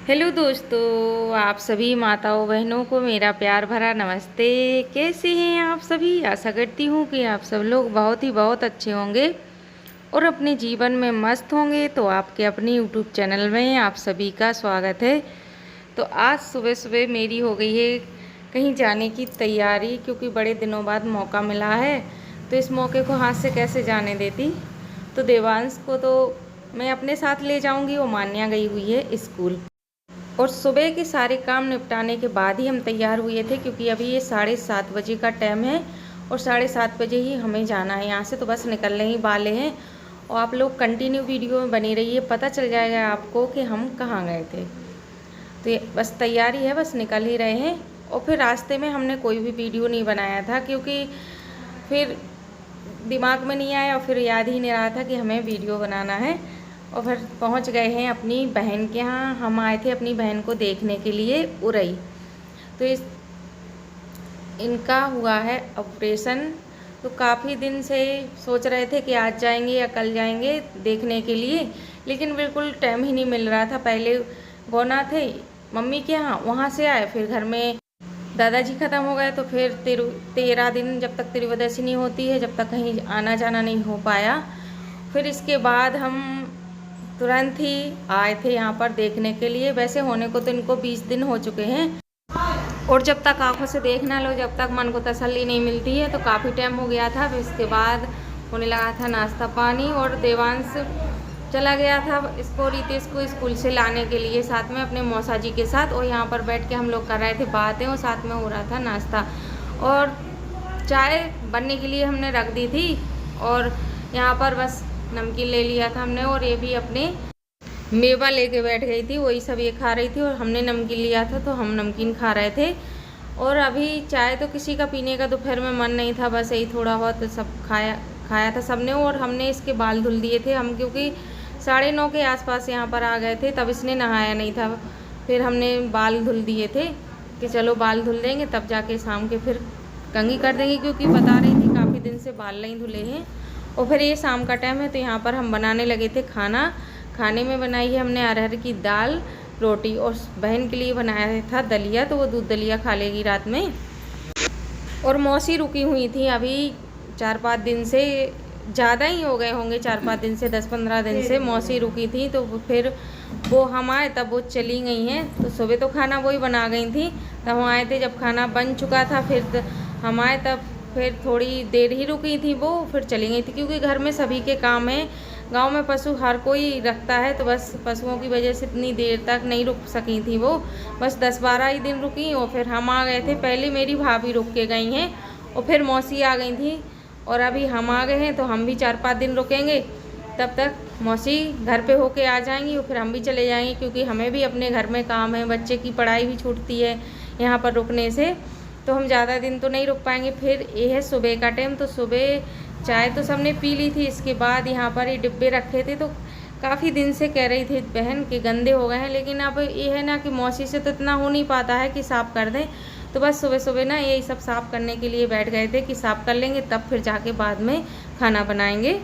Hello दोस्तों, आप सभी माताओं बहनों को मेरा प्यार भरा नमस्ते। कैसे हैं आप सभी? आशा करती हूँ कि आप सब लोग बहुत अच्छे होंगे और अपने जीवन में मस्त होंगे। तो आपके अपने यूट्यूब चैनल में आप सभी का स्वागत है। तो आज सुबह सुबह मेरी हो गई है कहीं जाने की तैयारी, क्योंकि बड़े दिनों बाद मौका मिला है। तो इस मौके को हाथ से कैसे जाने देती। तो देवांश को तो मैं अपने साथ ले जाऊंगी, वो मान्या गई हुई है स्कूल। और सुबह के सारे काम निपटाने के बाद ही हम तैयार हुए थे, क्योंकि अभी ये 7:30 बजे का टाइम है और 7:30 बजे ही हमें जाना है यहाँ से। तो बस निकलने ही वाले हैं और आप लोग कंटिन्यू वीडियो में बनी रहिए, पता चल जाएगा आपको कि हम कहाँ गए थे। तो ये बस तैयारी है, बस निकल ही रहे हैं। और फिर रास्ते में हमने कोई भी वीडियो नहीं बनाया था, क्योंकि फिर दिमाग में नहीं आया और फिर याद ही नहीं रहा था कि हमें वीडियो बनाना है। और फिर पहुंच गए हैं अपनी बहन के यहाँ। हम आए थे अपनी बहन को देखने के लिए उरई। तो इनका हुआ है ऑपरेशन। तो काफ़ी दिन से सोच रहे थे कि आज जाएंगे या कल जाएंगे देखने के लिए, लेकिन बिल्कुल टाइम ही नहीं मिल रहा था। पहले गोना थे मम्मी के यहाँ, वहाँ से आए, फिर घर में दादाजी ख़त्म हो गए। तो फिर 13 दिन जब तक त्रियोदशी नहीं होती है, जब तक कहीं आना जाना नहीं हो पाया। फिर इसके बाद हम तुरंत ही आए थे यहाँ पर देखने के लिए। वैसे होने को तो इनको 20 दिन हो चुके हैं, और जब तक आंखों से देख ना लो, जब तक मन को तसल्ली नहीं मिलती है, तो काफ़ी टाइम हो गया था। फिर इसके बाद होने लगा था नाश्ता पानी, और देवांश चला गया था इसको रितेश को स्कूल से लाने के लिए साथ में अपने मौसा जी के साथ। और यहाँ पर बैठ के हम लोग कर रहे थे बातें और साथ में हो रहा था नाश्ता। और चाय बनने के लिए हमने रख दी थी, और यहाँ पर बस नमकीन ले लिया था हमने। और ये भी अपने मेवा लेके बैठ गई थी, वही सब ये खा रही थी, और हमने नमकीन लिया था तो हम नमकीन खा रहे थे। और अभी चाय तो किसी का पीने का दोपहर में मन नहीं था, बस यही थोड़ा बहुत सब खाया था सबने। और हमने इसके बाल धुल दिए थे हम, क्योंकि 9:30 के आसपास यहाँ पर आ गए थे, तब इसने नहाया नहीं था। फिर हमने बाल धुल दिए थे कि चलो बाल धुल देंगे, तब जाके शाम के फिर कंघी कर देंगे, क्योंकि बता रही थी काफ़ी दिन से बाल नहीं धुले हैं। और फिर ये शाम का टाइम है, तो यहाँ पर हम बनाने लगे थे खाना। खाने में बनाई है हमने अरहर की दाल, रोटी, और बहन के लिए बनाया था दलिया, तो वो दूध दलिया खा लेगी रात में। और मौसी रुकी हुई थी अभी 4-5 दिन से, ज़्यादा ही हो गए होंगे 4-5 दिन से, 10-15 दिन से मौसी रुकी थी। तो फिर वो हम आए तब वो चली गई हैं। तो सुबह तो खाना वही बना गई थी, तब हम आए थे जब खाना बन चुका था। फिर हम आए तब फिर थोड़ी देर ही रुकी थी वो, फिर चली गई थी, क्योंकि घर में सभी के काम हैं। गांव में पशु हर कोई रखता है, तो बस पशुओं की वजह से इतनी देर तक नहीं रुक सकी थी वो, बस 10-12 ही दिन रुकी। और फिर हम आ गए थे, पहले मेरी भाभी रुक के गई हैं और फिर मौसी आ गई थी, और अभी हम आ गए हैं। तो हम भी 4-5 दिन रुकेंगे, तब तक मौसी घर पे होके आ जाएंगी और फिर हम भी चले जाएंगे, क्योंकि हमें भी अपने घर में काम है, बच्चे की पढ़ाई भी छूटती है यहाँ पर रुकने से। तो हम ज़्यादा दिन तो नहीं रुक पाएंगे। फिर ये है सुबह का टाइम, तो सुबह चाय तो सबने पी ली थी। इसके बाद यहाँ पर ये डिब्बे रखे थे, तो काफ़ी दिन से कह रही थी बहन कि गंदे हो गए हैं, लेकिन अब ये है ना कि मौसी से तो इतना हो नहीं पाता है कि साफ़ कर दें। तो बस सुबह सुबह ना यही सब साफ़ करने के लिए बैठ गए थे कि साफ़ कर लेंगे, तब फिर जाके बाद में खाना बनाएंगे।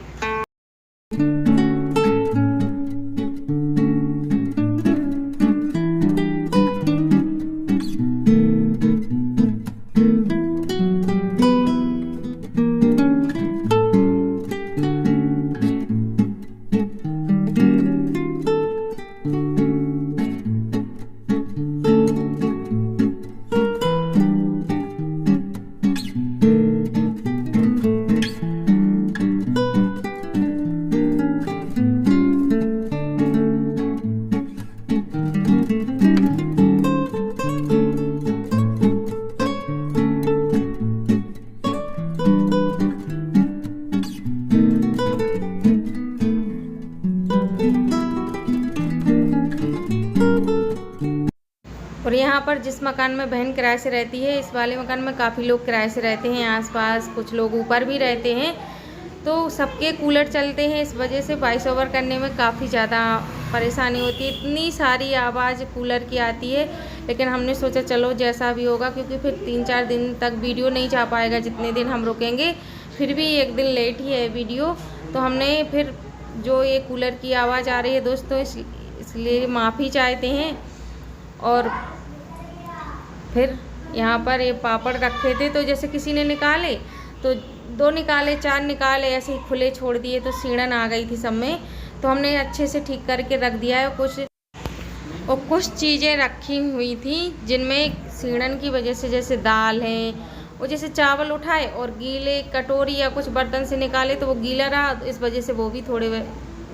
और यहाँ पर जिस मकान में बहन किराए से रहती है, इस वाले मकान में काफ़ी लोग किराए से रहते हैं आसपास, कुछ लोग ऊपर भी रहते हैं। तो सबके कूलर चलते हैं, इस वजह से वॉइस ओवर करने में काफ़ी ज़्यादा परेशानी होती है। इतनी सारी आवाज़ कूलर की आती है, लेकिन हमने सोचा चलो जैसा भी होगा, क्योंकि फिर 3-4 दिन तक वीडियो नहीं जा पाएगा जितने दिन हम रुकेंगे। फिर भी एक दिन लेट ही है वीडियो, तो हमने फिर जो ये कूलर की आवाज़ आ रही है दोस्तों, इसलिए माफ़ी चाहते हैं। और फिर यहाँ पर ये पापड़ रखे थे, तो जैसे किसी ने निकाले तो 2 निकाले, 4 निकाले, ऐसे ही खुले छोड़ दिए तो सीढ़न आ गई थी सब में। तो हमने अच्छे से ठीक करके रख दिया है। कुछ चीज़ें रखी हुई थी जिनमें सीढ़न की वजह से, जैसे दाल है, वो जैसे चावल उठाए और गीले कटोरी या कुछ बर्तन से निकाले तो वो गीला रहा, इस वजह से वो भी थोड़े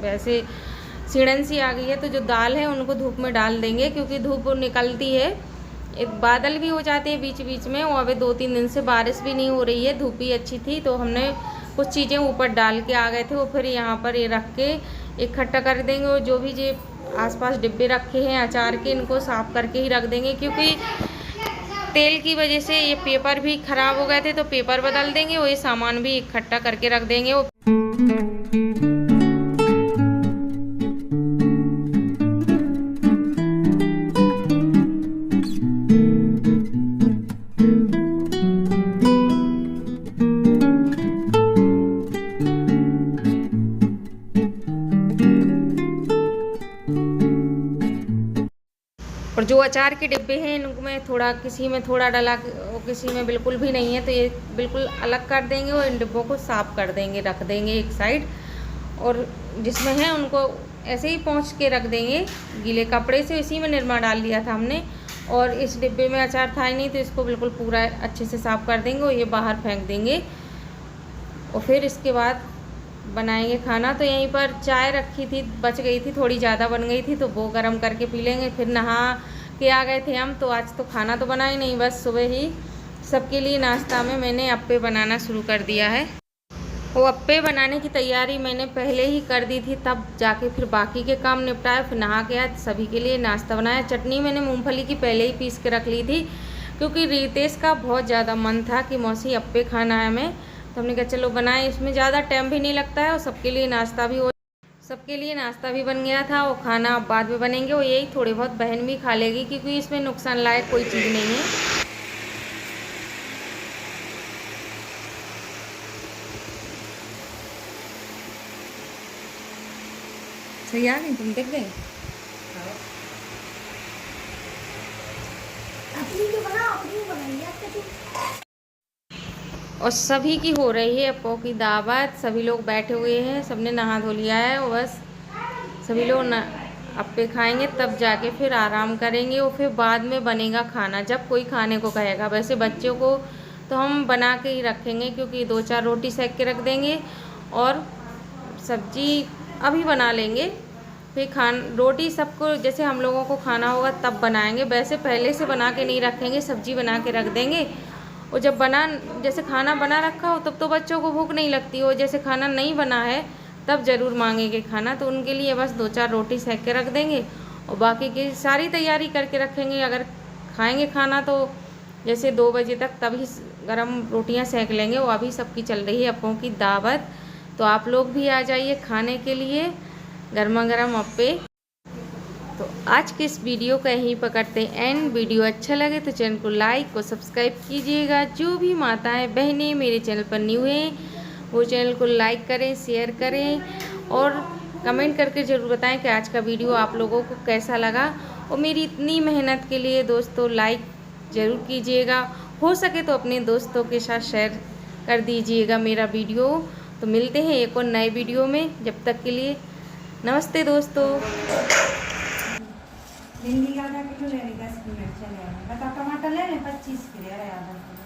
वैसे सीढ़न सी आ गई है। तो जो दाल है उनको धूप में डाल देंगे, क्योंकि धूप निकलती है, एक बादल भी हो जाते हैं बीच बीच में, और अभी 2-3 दिन से बारिश भी नहीं हो रही है, धूप भी अच्छी थी। तो हमने कुछ चीज़ें ऊपर डाल के आ गए थे, वो फिर यहाँ पर ये रख के इकट्ठा कर देंगे। और जो भी ये आसपास डिब्बे रखे हैं अचार के, इनको साफ़ करके ही रख देंगे, क्योंकि तेल की वजह से ये पेपर भी ख़राब हो गए थे, तो पेपर बदल देंगे और ये सामान भी इकट्ठा करके रख देंगे। और जो अचार के डिब्बे हैं इनमें थोड़ा, किसी में थोड़ा डला, किसी में बिल्कुल भी नहीं है, तो ये बिल्कुल अलग कर देंगे और इन डिब्बों को साफ़ कर देंगे, रख देंगे एक साइड। और जिसमें है उनको ऐसे ही पोंछ के रख देंगे गीले कपड़े से। इसी में निरमा डाल दिया था हमने, और इस डिब्बे में अचार था ही नहीं, तो इसको बिल्कुल पूरा अच्छे से साफ़ कर देंगे और ये बाहर फेंक देंगे। और फिर इसके बाद बनाएंगे खाना। तो यहीं पर चाय रखी थी, बच गई थी, थोड़ी ज़्यादा बन गई थी, तो वो गर्म करके पी लेंगे। फिर नहा के आ गए थे हम, तो आज तो खाना तो बना ही नहीं, बस सुबह ही सबके लिए नाश्ता में मैंने अप्पे बनाना शुरू कर दिया है। वो अप्पे बनाने की तैयारी मैंने पहले ही कर दी थी, तब जाके फिर बाकी के काम निपटाए, फिर नहा के आज सभी के लिए नाश्ता बनाया। चटनी मैंने मूँगफली की पहले ही पीस के रख ली थी, क्योंकि रितेश का बहुत ज़्यादा मन था कि मौसी अप्पे खाना है हमें, तो हमने कहा चलो बनाए, इसमें ज़्यादा टाइम भी नहीं लगता है और सबके लिए नाश्ता भी बन गया था। और खाना बाद में बनेंगे, और यही थोड़े बहुत बहन भी खा लेगी, क्योंकि इसमें नुकसान लायक कोई चीज़ नहीं है। सही आ गई, तुम देख गए? और सभी की हो रही है अप्पों की दावत, सभी लोग बैठे हुए हैं, सबने नहा धो लिया है, और बस सभी लोग अप्पे खाएंगे, तब जाके फिर आराम करेंगे, और फिर बाद में बनेगा खाना जब कोई खाने को कहेगा। वैसे बच्चों को तो हम बना के ही रखेंगे, क्योंकि 2-4 रोटी सेक के रख देंगे और सब्जी अभी बना लेंगे। फिर रोटी सबको जैसे हम लोगों को खाना होगा तब बनाएंगे, वैसे पहले से बना के नहीं रखेंगे, सब्जी बना के रख देंगे। और जब जैसे खाना बना रखा हो तब तो बच्चों को भूख नहीं लगती हो, जैसे खाना नहीं बना है तब ज़रूर मांगेंगे खाना, तो उनके लिए बस 2-4 रोटी सेक के रख देंगे और बाकी की सारी तैयारी करके रखेंगे। अगर खाएंगे खाना तो जैसे 2 बजे तक तभी गरम रोटियां सेक लेंगे। वो अभी सबकी चल रही है अप्पों की दावत, तो आप लोग भी आ जाइए खाने के लिए गर्मा गर्म अप्पे। तो आज के इस वीडियो का यहीं पकड़ते हैं एंड। वीडियो अच्छा लगे तो चैनल को लाइक और सब्सक्राइब कीजिएगा। जो भी माताएं बहनें मेरे चैनल पर न्यू हैं वो चैनल को लाइक करें, शेयर करें और कमेंट करके ज़रूर बताएं कि आज का वीडियो आप लोगों को कैसा लगा। और मेरी इतनी मेहनत के लिए दोस्तों लाइक ज़रूर कीजिएगा, हो सके तो अपने दोस्तों के साथ शेयर कर दीजिएगा मेरा वीडियो। तो मिलते हैं एक और नए वीडियो में, जब तक के लिए नमस्ते दोस्तों। भिंडी आधा किलो ले लेंगे, 10 मिनट चलेगा। बता टमाटर ले लें 25 के, अरे आधा किलो।